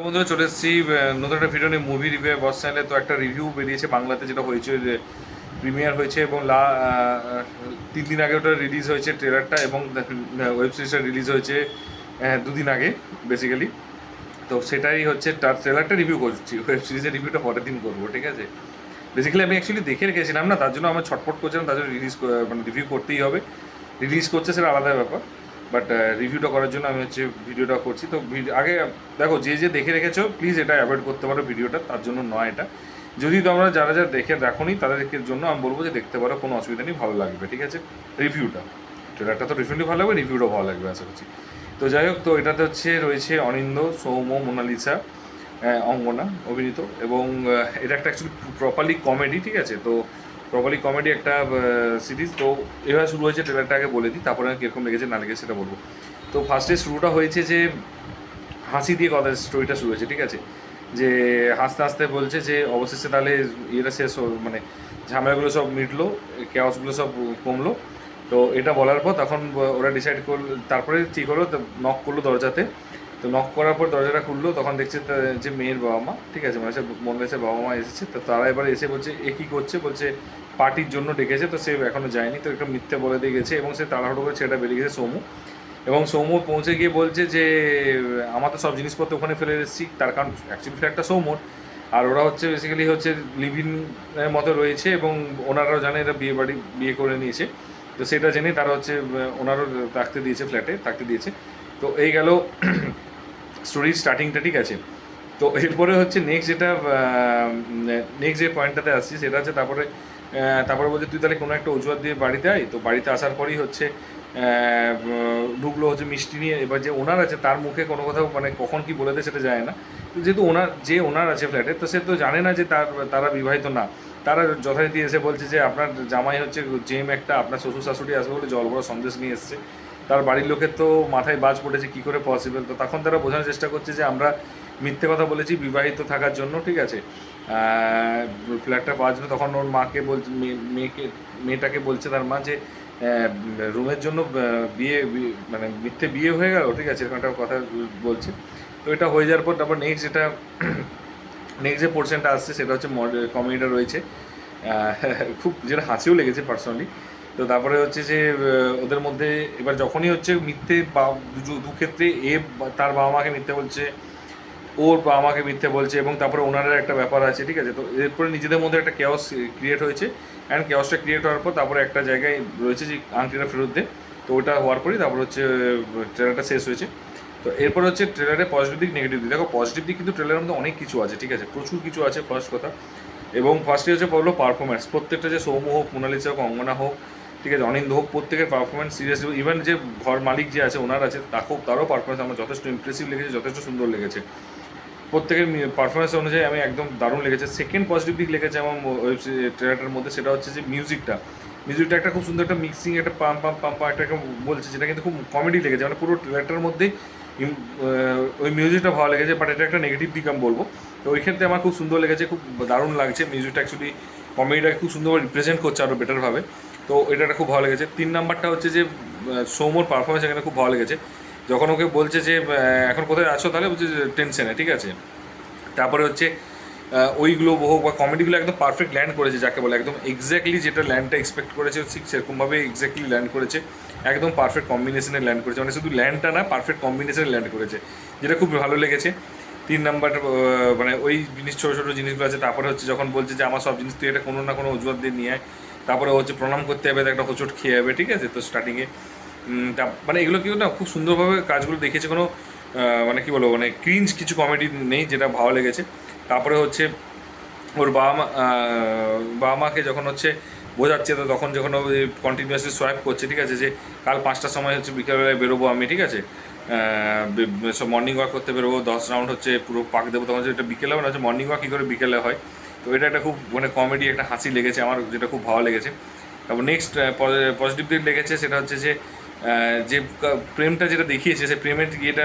বন্ধুরা চলে এসেছি নতুন একটা ভিডিও নিয়ে মুভি রিভিউ বস চ্যানেলে। তো একটা রিভিউ বেরিয়েছে বাংলাতে, যেটা হয়েছে প্রিমিয়ার হয়েছে এবং 3 দিন আগে ওটা রিলিজ হয়েছে ট্রেলারটা, এবং ওয়েব সিরিজটা রিলিজ হয়েছে 2 দিন আগে বেসিক্যালি। তো সেটাই হচ্ছে তার ট্রেলারটা রিভিউ করছি, ওয়েব সিরিজের রিভিউটা পরের দিন করবো, ঠিক আছে। বেসিক্যালি আমি অ্যাকচুয়ালি দেখে রেখেছিলাম না, তার জন্য আমার ছটফট করছিলাম, তার জন্য মানে রিভিউ করতেই হবে। রিলিজ করছে সেটা আলাদা ব্যাপার, বাট রিভিউটা করার জন্য আমি হচ্ছে ভিডিওটা করছি। তো আগে দেখো, যে যে দেখে রেখেছো প্লিজ এটা অ্যাভয়েড করতে পারো ভিডিওটা, তার জন্য নয় এটা। যদি তোমরা যারা যারা দেখে রাখোনি তাদেরকে জন্য আমি বলবো যে দেখতে পারো, কোনো অসুবিধা নেই, ভালো লাগবে, ঠিক আছে। রিভিউটা, ট্রেলারটা তো ডেফিনেটলি ভালো লাগবে, রিভিউটাও ভালো লাগবে আশা করছি। তো যাই হোক, তো এটাতে হচ্ছে রয়েছে অনিন্দ্য, সৌম্য, মোনালিসা, অঙ্গনা অভিনীত, এবং এটা একটা অ্যাকচুয়ালি প্রপারলি কমেডি, ঠিক আছে। তো প্রপারলি কমেডি একটা সিরিজ। তো এভাবে শুরু হয়েছে, ট্রেলারটা আগে বলে দিই, তারপরে কীরকম লেগেছে না লেগেছে সেটা বলবো। তো ফার্স্টে শুরুটা হয়েছে যে হাসি দিয়ে কথা, স্টোরিটা শুরু হয়েছে, ঠিক আছে। যে হাসতে হাসতে বলছে যে অবশেষে তাহলে ইয়েটা শেষ মানে ঝামেলাগুলো সব মিটলো, কেওয়াসগুলো সব কমলো। তো এটা বলার পর তখন ওরা ডিসাইড করলো, তারপরে ঠিক হলো, নক করলো দরজাতে। তো নক করার পর দরজাটা খুললো, তখন দেখছে যে মেয়ের বাবা মা, ঠিক আছে, মানে সে মন্দিরের বাবা মা এসেছে। তো তারা এবার এসে বলছে এ কী করছে, বলছে পার্টির জন্য ডেকেছে, তো সে এখনও যায়নি। তো একটা মিথ্যে বলে দিয়ে গেছে, এবং সে তাড়াহুড়ো করে ছেলেটা বেরিয়ে গেছে সৌমু। এবং সৌম্য পৌঁছে গিয়ে বলছে যে আমার তো সব জিনিসপত্র ওখানে ফেলে এসেছি, তার কারণ অ্যাকচুয়ালি ফ্ল্যাটটা সৌম্যর। আর ওরা হচ্ছে বেসিক্যালি হচ্ছে লিভিং মতো রয়েছে, এবং ওনারাও জানে এরা বিয়ে করে নিয়েছে। তো সেটা জেনে তারা হচ্ছে ওনারও থাকতে দিয়েছে, ফ্ল্যাটে থাকতে দিয়েছে। তো এই গেল স্টোরির স্টার্টিংটা, ঠিক আছে। তো এরপরে হচ্ছে নেক্সট যে পয়েন্টটাতে আসছি সেটা হচ্ছে তারপরে বলছে তুই তাহলে কোনো একটা অজুহাত দিয়ে বাড়িতে আয়। তো বাড়িতে আসার পরই হচ্ছে ঢুকলো হচ্ছে মিষ্টি নিয়ে। এবার যে ওনার আছে তার মুখে কোনো কথা, মানে কখন কি বলে দেয় সেটা যায় না। তো যেহেতু ওনার আছে ফ্ল্যাটে, তো সে তো জানে না যে তারা বিবাহিত না। তারা যথারীতি এসে বলছে যে আপনার জামাই হচ্ছে জেম একটা, আপনার শ্বশুর শাশুড়ি আসবে বলে জল বড় সন্দেশ নিয়ে এসছে। তার বাড়ির লোকের তো মাথায় বাজ পড়েছে, কী করে পসিবল। তো তখন তারা বোঝানোর চেষ্টা করছে যে আমরা মিথ্যে কথা বলেছি বিবাহিত থাকার জন্য, ঠিক আছে। ফ্ল্যাটটা পাওয়ার জন্য তখন ওর মাকে বলছে, মেয়েটাকে বলছে তার মা যে রুমের জন্য মানে মিথ্যে বিয়ে হয়ে গেল, ঠিক আছে, এরকম একটা কথা বলছে। তো এটা হয়ে যাওয়ার পর তারপর নেক্সট যে পোর্শনটা আসছে সেটা হচ্ছে কমেডিটা রয়েছে, খুব যেটা হাসিও লেগেছে পার্সোনালি। তো তারপরে হচ্ছে যে ওদের মধ্যে এবার যখনই হচ্ছে মিথ্যে দু ক্ষেত্রে তার বাবা মাকে মিথ্যে বলছে, ওর বাবা মাকে মিথ্যে বলছে, এবং তারপরে ওনার একটা ব্যাপার আছে, ঠিক আছে। তো এরপরে নিজেদের মধ্যে একটা কেওস ক্রিয়েট হয়েছে, অ্যান্ড কেওসটা ক্রিয়েট হওয়ার পর তারপরে একটা জায়গায় রয়েছে যে আংটিটা ফেরত দেয়। তো ওটা হওয়ার পরই তারপর হচ্ছে ট্রেলারটা শেষ হয়েছে। তো এরপর হচ্ছে ট্রেলারে পজিটিভ দিক নেগেটিভ দিক। দেখো, পজিটিভ দিক কিন্তু ট্রেলারের মধ্যে অনেক কিছু আছে, ঠিক আছে, প্রচুর কিছু আছে ফার্স্ট কথা। এবং ফার্স্টে হচ্ছে বললো পারফরমেন্স, প্রত্যেকটা যে সৌম্য হোক, মোনালিসা হোক, অঙ্গনা হোক, ঠিক আছে, অনিন্দ হোক, প্রত্যেকের পারফরমেন্স সিরিয়াসলি, ইভেন যে ঘর মালিক যে আছে ওনার আছে তারও পারফরমেন্স আমার যথেষ্ট ইমপ্রেসিভ লেগেছে, যথেষ্ট সুন্দর লেগেছে। প্রত্যেকের পারফরমেন্স অনুযায়ী আমি একদম দারুণ লেগেছে। সেকেন্ড পজিটিভ দিক লেগেছে আমার ওয়েব ট্রেলারটার মধ্যে, সেটা হচ্ছে যে মিউজিকটা একটা খুব সুন্দর একটা মিক্সিং, একটা পাম পাম পাম পা একটা বলছে, যেটা কিন্তু খুব কমেডি লেগেছে, মানে পুরো ট্রেলারটার মধ্যেই ওই মিউজিকটা ভালো লেগেছে। বাট এটা একটা নেগেটিভ দিক আমি বলবো। তো ওই ক্ষেত্রে আমার খুব সুন্দর লেগেছে, খুব দারুণ লাগছে মিউজিকটা, অ্যাকচুয়ালি কমেডিটাকে খুব সুন্দরভাবে রিপ্রেজেন্ট করছে আরও বেটারভাবে। তো এটা একটা খুব ভালো লেগেছে। 3 নাম্বারটা হচ্ছে যে সৌম্যর পারফরমেন্স এখানে খুব ভালো লেগেছে। যখন ওকে বলছে যে এখন কোথায় আছো, তাহলে বলছে যে টেনশনে, ঠিক আছে। তারপরে হচ্ছে ওইগুলো হোক বা কমেডিগুলো একদম পারফেক্ট ল্যান্ড করেছে, যাকে বলে একদম এক্স্যাক্টলি যেটা ল্যান্ডটা এক্সপেক্ট করেছে ঠিক সেরকমভাবে এক্স্যাক্টলি ল্যান্ড করেছে, একদম পারফেক্ট কম্বিনেশনে ল্যান্ড করেছে, মানে শুধু ল্যান্ডটা না, পারফেক্ট কম্বিনেশনে ল্যান্ড করেছে, যেটা খুব ভালো লেগেছে। 3 নাম্বার মানে ওই ছোটো ছোটো জিনিসগুলো আছে। তারপরে হচ্ছে যখন বলছে যে আমার সব জিনিস তুই এটা কোনো না কোনো অজুহাত দিয়ে নিয়ে আয়, তারপরে হচ্ছে প্রণাম করতে হবে, একটা হোঁচট খেয়ে যাবে, ঠিক আছে। তো স্টার্টিংয়ে মানে এগুলো কেউ না খুব সুন্দরভাবে কাজগুলো দেখিয়েছে, কোনো মানে কী বলবো, মানে ক্রিঞ্জ কিছু কমেডি নেই, যেটা ভালো লেগেছে। তারপরে হচ্ছে ওর বাবা মাকে যখন হচ্ছে বোঝাচ্ছে, তো তখন যখন ও কন্টিনিউয়াসলি সোয়াইপ করছে, ঠিক আছে, যে কাল 5টার সময় হচ্ছে বিকেলবেলায় বেরোবো আমি, ঠিক আছে, সব মর্নিং ওয়াক করতে বেরোবো, 10 রাউন্ড হচ্ছে পুরো পাক দেবো, তখন হচ্ছে এটা বিকেলে হবে না, হচ্ছে মর্নিং ওয়াক কী করে বিকেলে হয়। তো এটা একটা খুব মানে কমেডি, একটা হাসি লেগেছে আমার, যেটা খুব ভালো লেগেছে। তারপর নেক্সট পজিটিভ দিক লেগেছে সেটা হচ্ছে যে যে প্রেমটা যেটা দেখিয়েছে, সে প্রেমের ইয়েটা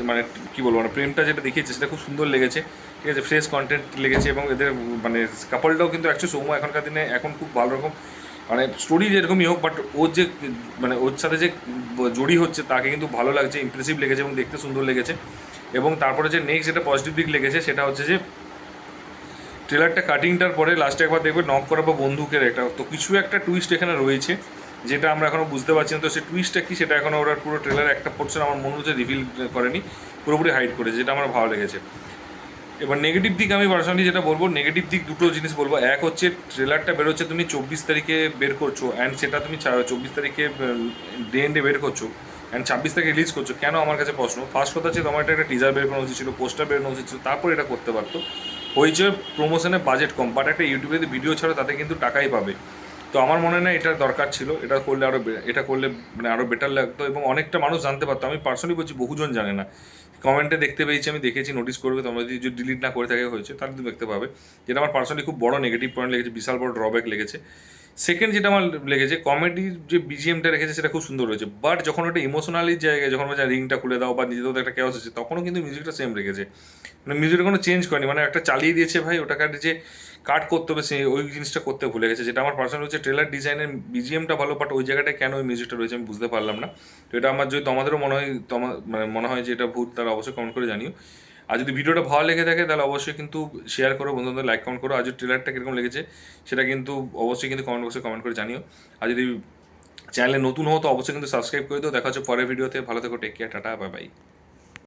মানে কী বলবো, মানে প্রেমটা যেটা দেখিয়েছে সেটা খুব সুন্দর লেগেছে, ঠিক আছে, ফ্রেশ কন্টেন্ট লেগেছে। এবং এদের মানে কাপলটাও কিন্তু অ্যাকচুয়ালি সৌম্য এখনকার দিনে এখন খুব ভালো রকম, মানে স্টোরি যেরকমই হোক, বাট ওর যে মানে ওর সাথে যে জড়ি হচ্ছে তাকে কিন্তু ভালো লাগছে, ইমপ্রেসিভ লেগেছে এবং দেখতে সুন্দর লেগেছে। এবং তারপরে যে নেক্সট যেটা পজিটিভ দিক লেগেছে সেটা হচ্ছে যে ট্রেলারটা কাটিংটার পরে লাস্টে একবার দেখবে নক করা বা বন্দুকের একটা তো কিছু একটা টুইস্ট এখানে রয়েছে যেটা আমরা এখনও বুঝতে পারছি না। তো সেই টুইস্টটা কি সেটা এখনও ওরা পুরো ট্রেলার একটা পোর্শন আমার মনে হচ্ছে রিভিল করেনি, পুরোপুরি হাইড করেছে, যেটা আমার ভালো লেগেছে। এবার নেগেটিভ দিক আমি পার্সোনালি যেটা বলবো, নেগেটিভ দিক দুটো জিনিস বলবো। এক হচ্ছে ট্রেলারটা বেরোচ্ছে তুমি 24 তারিখে বের করছো, অ্যান্ড সেটা তুমি 24 তারিখে ডে এন্ডে বের করছো, অ্যান্ড 26 তারিখে রিলিজ করছো। কেন আমার কাছে প্রশ্ন। ফার্স্ট কথা হচ্ছে তোমার একটা টিজার বের করানো উচিত ছিল, পোস্টার বেরোনো উচিত ছিল, তারপর এটা করতে পারতো। হয়েছে প্রমোশনের বাজেট কম, বাট একটা ইউটিউবে ভিডিও ছাড়ো তাতে কিন্তু টাকাই পাবে। তো আমার মনে হয় না এটার দরকার ছিল, এটা করলে আরও এটা করলে মানে আরও বেটার লাগতো এবং অনেকটা মানুষ জানতে পারতো। আমি পার্সোনালি বলছি বহুজন জানে না, কমেন্টে দেখতে পেয়েছি, আমি দেখেছি, নোটিস করবে তোমরা যদি ডিলিট না করে থাকে হয়েছে তাহলে তুমি দেখতে পাবে। যেটা আমার পার্সোনালি খুব বড় নেগেটিভ পয়েন্ট লেগেছে, বিশাল বড় ড্রব্যাক লেগেছে। সেকেন্ড যেটা আমার লেগেছে, কমেডির যে বিজিএমটা রেখেছে সেটা খুব সুন্দর রয়েছে, বাট যখন ওটা ইমোশনালি জায়গায় যখন রিংটা খুলে দাও বা নিজেদের একটা কেওয়াস আছে তখনও কিন্তু মিউজিকটা সেম রেখেছে, মানে মিউজিকটা কোনো চেঞ্জ করেনি, মানে একটা চালিয়ে দিয়েছে ভাই, ওটাকে যে কাট করতে হবে সে ওই জিনিসটা করতে ভুলে গেছে। যেটা আমার পার্সোনাল হচ্ছে ট্রেলার ডিজাইনের বিজিএমটা ভালো, বাট ওই জায়গাটায় কেন ওই মিউজিকটা রয়েছে আমি বুঝতে পারলাম না। তো এটা আমার যদি তোমাদেরও মনে হয় মানে মনে হয় যে এটা ভূত, তাহলে অবশ্যই কমেন্ট করে জানিও। আর যদি ভিডিওটা ভালো লেগে থাকে তাহলে অবশ্যই কিন্তু শেয়ার করো, বন্ধুদের লাইক কমেন্ট করো। আর যদি ট্রেলারটা কীরকম লেগেছে সেটা কিন্তু অবশ্যই কিন্তু কমেন্ট বক্সে কমেন্ট করে জানিও। আর যদি চ্যানেলে নতুন হও তো অবশ্যই কিন্তু সাবস্ক্রাইব করে দিও। দেখা হচ্ছে পরের ভিডিওতে। ভালো থেকো, take care, tata, bye by.